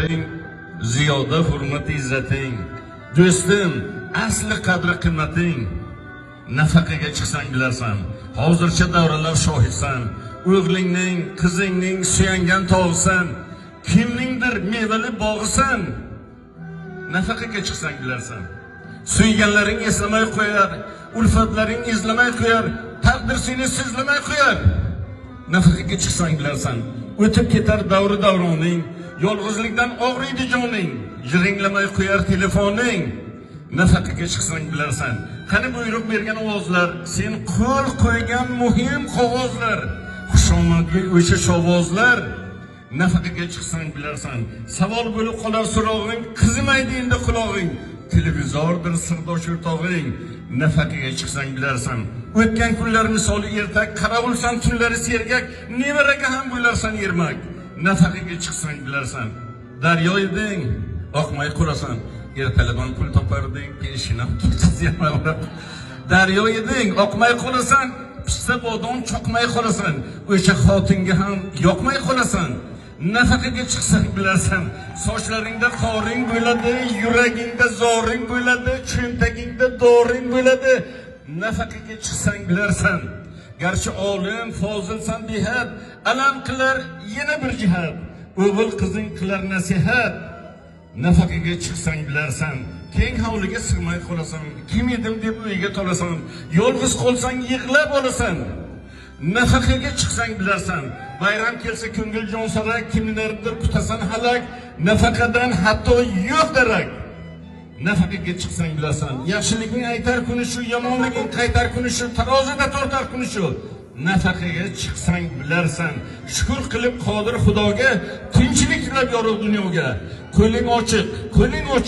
qo'llaring ziyoda hurmat izzating. Do'stim, asli qadri qimmating. Nafaqaga chiqsang bilarsan, hozircha davralar shohidsan. O'g'lingning, qizingning suyangan tog'isan, kimningdir mevali bog'isan. Nafaqaga chiqsang bilarsan, suyganlaring eslamay qo'yar, ulfatlaring izlamay qo'yar, taqdir seni sizlamay qo'yar. Nafaqaga chiqsang bilarsan, o'tib ketar davri davroning, yolg'izlikdan og'riydi joning, jiringlamay qo'yar telefoning. Nafaqaga chiqsang bilarsan, qani buyruq bergan ovozlar, sen qo'l qo'ygan muhim qog'ozlar, xushomadga o'sha shovozlar. Nafaqaga chiqsang bilarsan, savol bo'lib qolar so'rog'ing, qizimaydi endi qulog'ing, televizordir sirdosh o'rtog'ing. Nafaqaga chiqsang bilarsan, o'tgan kunlar misoli ertak, qaravulsan tunlari sergak, nevaraga ham bo'larsan ermak. Nafaqaga chiqsang bilarsan, daryo eding, oqmay qolasan, ertalaban pul toparding, peshinam tutazyaman. Daryo eding, oqmay qolasan, pista bodon choqmay qolasan, o'sha xotinga ham yoqmay qolasan. Nafaqaga chiqsang bilarsan, sochlaringda qoring bo'ladi, yuragingda zoring bo'ladi, cho'ntagingda doring bo'ladi. Nafaqaga chiqsang bilarsan, garchi olim, fozilsan behad, alam qilar yana bir jihat, o'g'il qizing qilar nasihat. Nafaqaga chiqsang bilarsan, keng hovliga sig'may qolasan, kim edim deb uyga tolasan, yolg'iz qolsang yig'lab olasan. Nafaqaga chiqsang bilarsan, bayram kelsa ko'ngil jonsara, kimlardir kutasan halak, nafaqadan hatto yo'q darak. Nafaqaga chiqsang bilarsan, yaxshilikning aytar kuni shu, yomonliging qaytar kuni shu, tarozida tortar kuni shu. Nafaqaga chiqsang bilarsan, shukr qilib qodir Xudoga, tinchlik tilab yorug' dunyoga. Qo'ling ochiq, qo'ling ochiq.